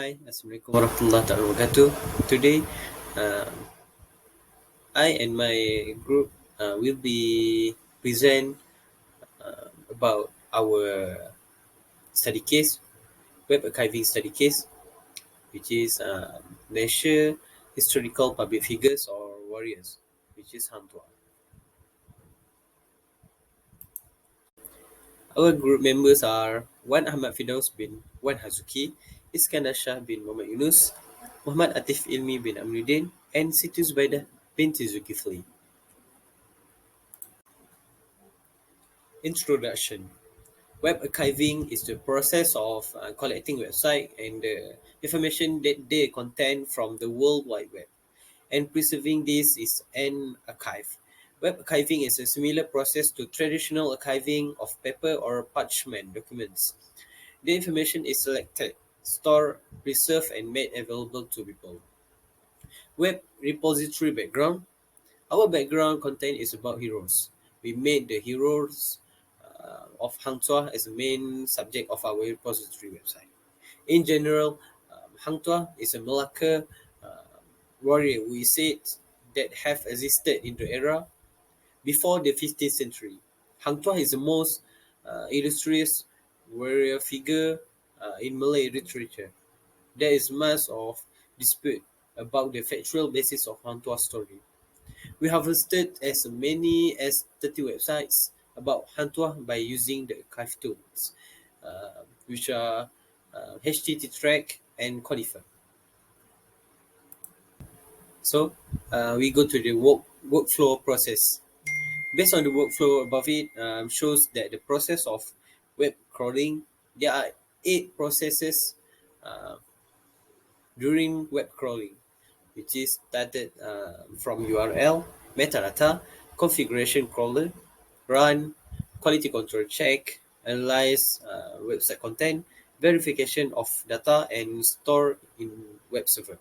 Hi, Assalamualaikum warahmatullahi wabarakatuh. Today, um, I and my group will be present about our study case, web archiving study case, which is Malaysia historical public figures or warriors, which is Hang Tuah. Our group members are Wan Ahmad Firdaus bin Wan HAZUKI, Iskandar Shah bin Muhammad Yunus, Muhammad ATTIF ILMI bin AMINUDDIN, and Siti Zubaidah binti Zulkifli. Introduction. Web archiving is the process of collecting website and the information that they contain from the World Wide Web, and preserving this is an archive. Web archiving is a similar process to traditional archiving of paper or parchment documents. The information is selected, stored, preserved, and made available to people. Web repository background. Our background content is about heroes. We made the heroes of Hang Tuah as the main subject of our repository website. In general, Hang Tuah is a Malacca warrior we said that have existed in the era before the 15th century. Hang Tuah is the most illustrious warrior figure in Malay literature. There is much of dispute about the factual basis of Hang Tuah's story. We have listed as many as 30 websites about Hang Tuah by using the archive tools, which are HTTrack and Codifer. So we go to the workflow process. Based on the workflow above it, shows that the process of web crawling, there are 8 processes uh, during web crawling, which is started from URL, metadata, configuration crawler, run, quality control check, analyze website content, verification of data, and store in web server.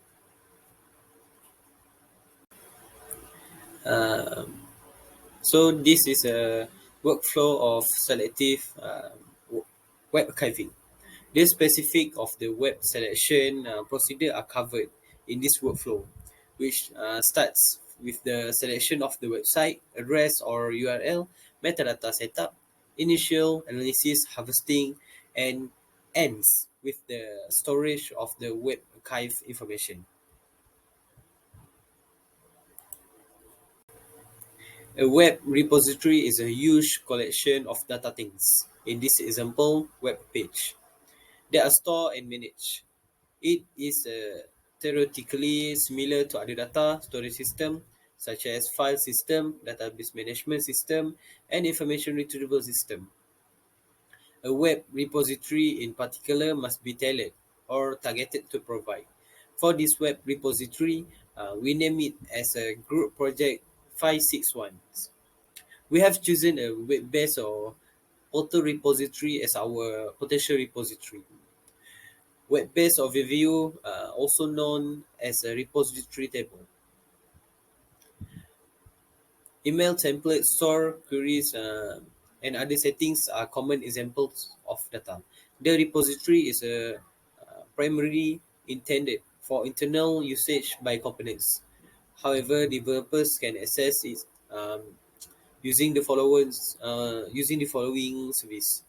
So this is a workflow of selective web archiving. The specific of the web selection procedure are covered in this workflow, which starts with the selection of the website address or URL, metadata setup, initial analysis, harvesting, and ends with the storage of the web archive information. A web repository is a huge collection of data things. In this example, web page. They are stored and managed. It is theoretically similar to other data storage systems such as file system, database management system, and information retrieval system. A web repository in particular must be tailored or targeted to provide. For this web repository, we name it as a group project 561. We have chosen a web-based or auto repository as our potential repository. Web-based overview, also known as a repository table. Email template, store, queries, and other settings are common examples of data. The repository is primarily intended for internal usage by components. However, developers can access it using the following service.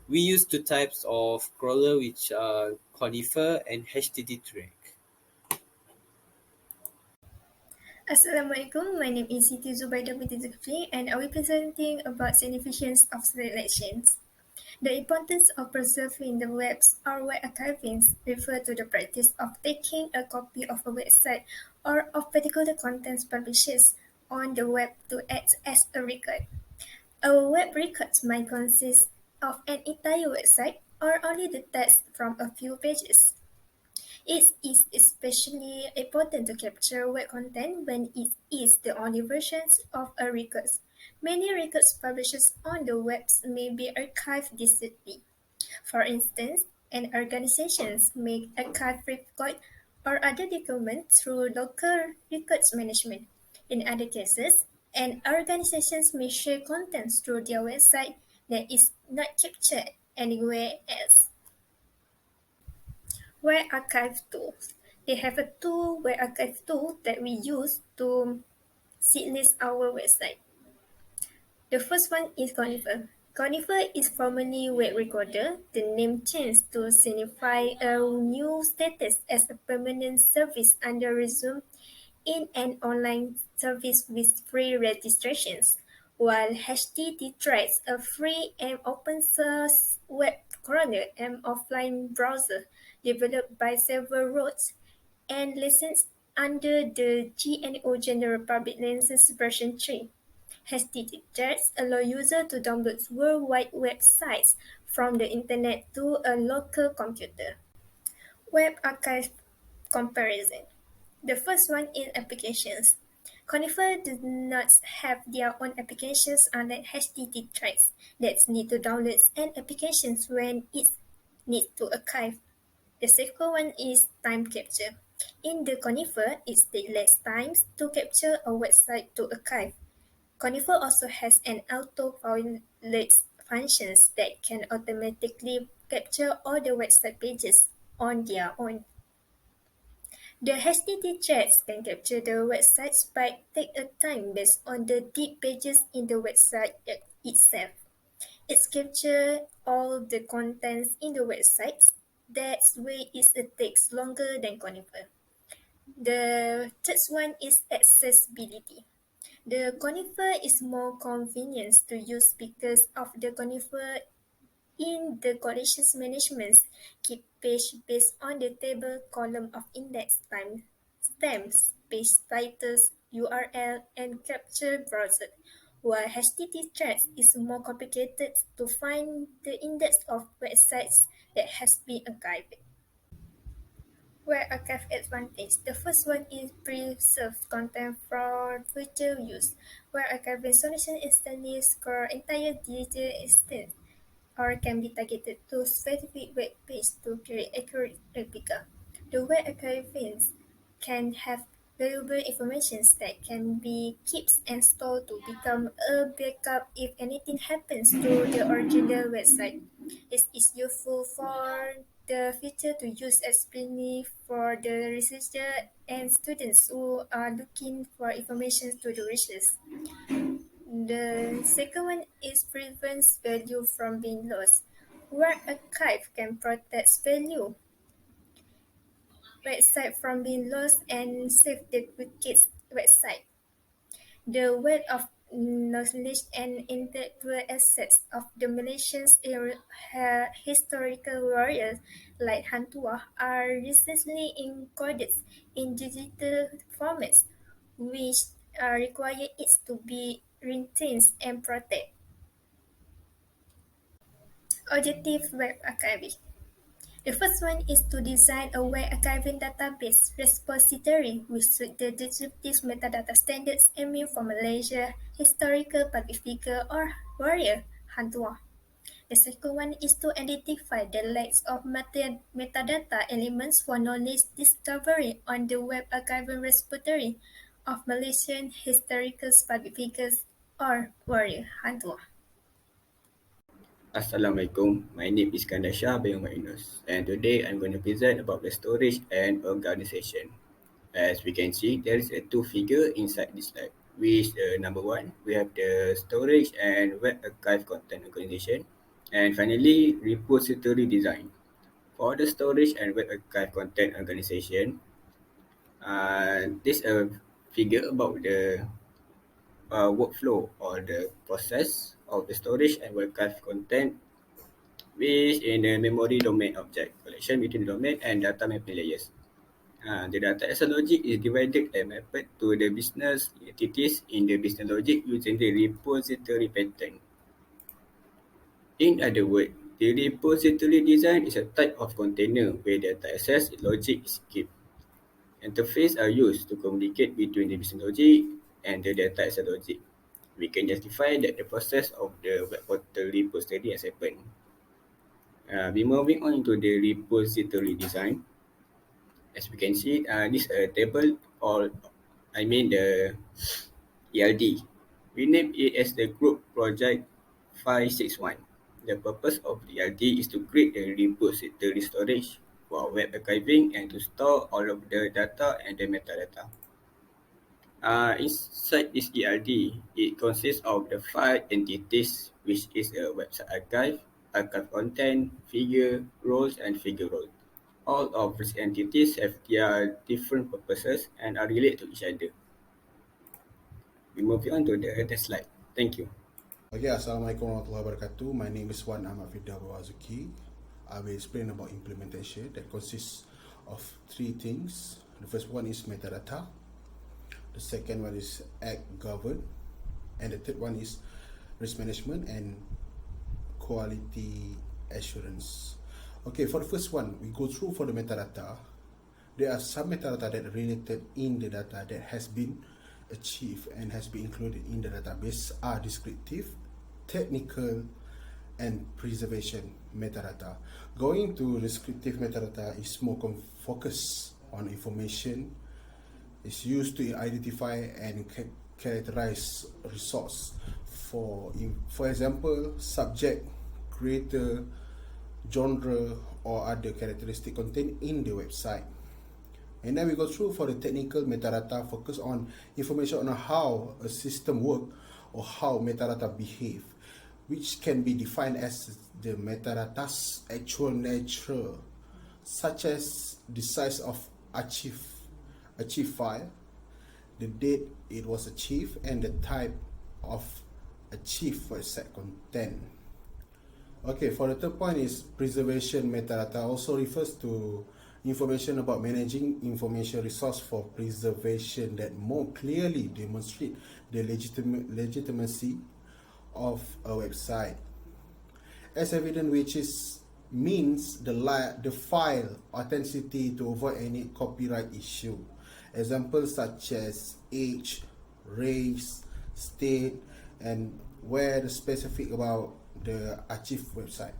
We use 2 types of crawler, which are Codifer and HTTrack. Assalamualaikum, my name is Siti Zubaidah binti Zulkifli and I will be presenting about significance of selections. The importance of preserving the webs or web archivings refer to the practice of taking a copy of a website or of particular contents published on the web to act as a record. A web record might consist of an entire website or only the text from a few pages. It is especially important to capture web content when it is the only version of a record. Many records published on the web may be archived discreetly. For instance, an organization may archive records or other documents through local records management. In other cases, an organization may share contents through their website that is not captured anywhere else. Web archive tools. They have a web archive tool that we use to seedlist our website. The first one is Conifer. Conifer is formerly Web Recorder. The name changed to signify a new status as a permanent service under Resume in an online service with free registrations, while HTTP Threads, a free and open source web crawler and offline browser developed by several roads and licensed under the GNU General Public License version 3. HTTP Threads allow users to download World Wide Web sites from the internet to a local computer. Web archive comparison. The first one is applications. Conifer does not have their own applications unlike HTTP Threads that need to download an applications when it needs to archive. The second one is time capture. In the Conifer, it takes less time to capture a website to archive. Conifer also has an auto-pilot functions that can automatically capture all the website pages on their own. The HTTP threads can capture the website but take a time based on the deep pages in the website itself. It captures all the contents in the website. That's why it takes longer than Conifer. The third one is accessibility. The Conifer is more convenient to use because of the Conifer in the collections management keep page based on the table column of index time stamps, page titles, URL, and capture browser, while HTTP threads is more complicated to find the index of websites that has been archived. Web archive advantage. The first one is preserved content for future use. Web archiving solution instantly score entire digital estate or can be targeted to specific web page to create accurate replica. The web archivings can have valuable information that can be kept and stored to become a backup if anything happens to the original website. It is useful for the future to use especially for the researcher and students who are looking for information to do research. The second one is prevents value from being lost. Where archive can protect value website from being lost and save the quickest website. The wealth of knowledge and intellectual assets of the Malaysian historical warriors like Tuah are recently encoded in digital formats, which require it to be retained and protected. Objective Web Archiving. The first one is to design a web archiving database repository with the Restrictive Metadata standards aiming for Malaysia, historical public figure or warrior, Tuah. The second one is to identify the lacks of metadata elements for knowledge discovery on the web archiving repository of Malaysian historical public figures or warrior, Tuah. Assalamualaikum, my name is Iskandar Shah bin YUNUS, and today I'm going to present about the storage and organization. As we can see, there is a two figure inside this slide. Which number one, we have the storage and web archive content organization, and finally repository design. For the storage and web archive content organization, this a figure about the workflow or the process of the storage and web archive content based in the memory domain object collection between the domain and data mapping layers. The data as a logic is divided and mapped to the business entities in the business logic using the repository pattern. In other words, the repository design is a type of container where data access logic is kept. Interfaces are used to communicate between the business logic and the data as a logic. We can justify that the process of the web portal repository has happened. We moving on into the repository design. As we can see, this table or I mean the ELD. We name it as the group project 561. The purpose of the ELD is to create the repository storage for web archiving and to store all of the data and the metadata. Inside this ERD, it consists of the five entities, which is a website archive, archive content, figure, roles, and figure role. All of these entities have their different purposes and are related to each other. We move on to the next slide. Thank you. Okay, Assalamualaikum warahmatullahi wabarakatuh. My name is AHMAD HAZUKI. I will explain about implementation that consists of three things. The first one is metadata. The second one is act govern. And the third one is risk management and quality assurance. Okay, for the first one, we go through for the metadata. There are some metadata that are related in the data that has been achieved and has been included in the database are descriptive, technical, and preservation metadata. Going to descriptive metadata is more focused on information. It's used to identify and characterize resource. For example, subject, creator, genre, or other characteristic contained in the website. And then we go through for the technical metadata, focus on information on how a system works or how metadata behave, which can be defined as the metadata's actual nature, such as the size of achieved file, the date it was achieved, and the type of achieved website content. Okay, for the third point is preservation metadata, also refers to information about managing information resource for preservation that more clearly demonstrate the legitimacy of a website. As evident, which is means the file authenticity to avoid any copyright issue. Examples such as age, race, state, and where the specific about the achieved website.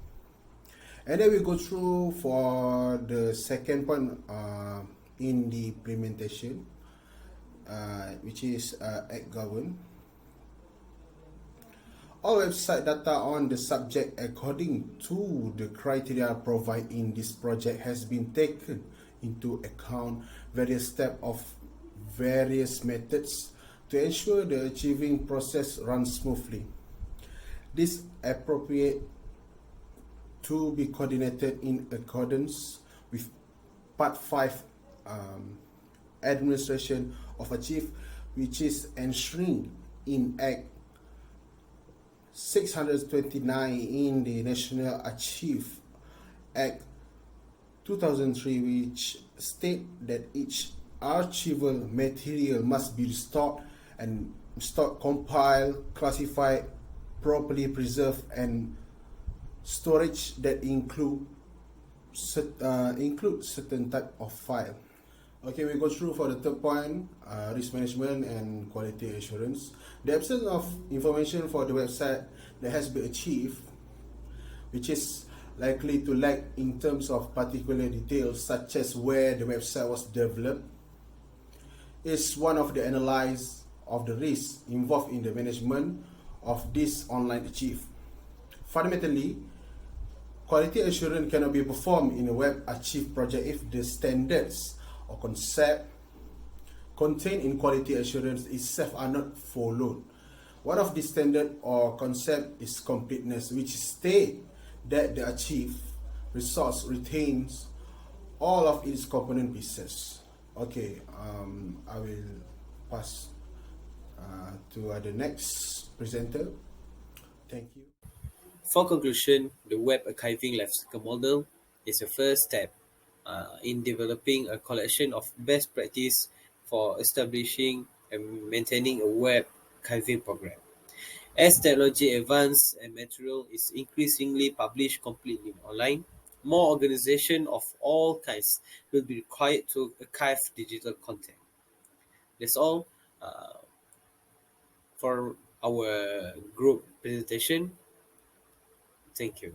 And then we go through for the second point in the implementation, which is act govern. All website data on the subject according to the criteria provided in this project has been taken into account various steps of various methods to ensure the achieving process runs smoothly. This appropriate to be coordinated in accordance with Part 5 Administration of Achieve, which is enshrined in Act 629 in the National Achieve Act 2003, which state that each archival material must be restored, compiled, classified, properly preserved, and storage that include certain type of file. Okay, we go through for the third point, risk management and quality assurance. The absence of information for the website that has been achieved, which is likely to lack in terms of particular details such as where the website was developed, is one of the analysis of the risks involved in the management of this online achieve. Fundamentally, quality assurance cannot be performed in a web achieve project if the standards or concept contained in quality assurance itself are not followed. One of the standard or concept is completeness, which state that the achieved resource retains all of its component pieces. Okay, I will pass to the next presenter. Thank you. For conclusion, the web archiving lifecycle model is the first step in developing a collection of best practice for establishing and maintaining a web archiving program. As technology advances and material is increasingly published completely online, more organizations of all kinds will be required to archive digital content. That's all for our group presentation. Thank you.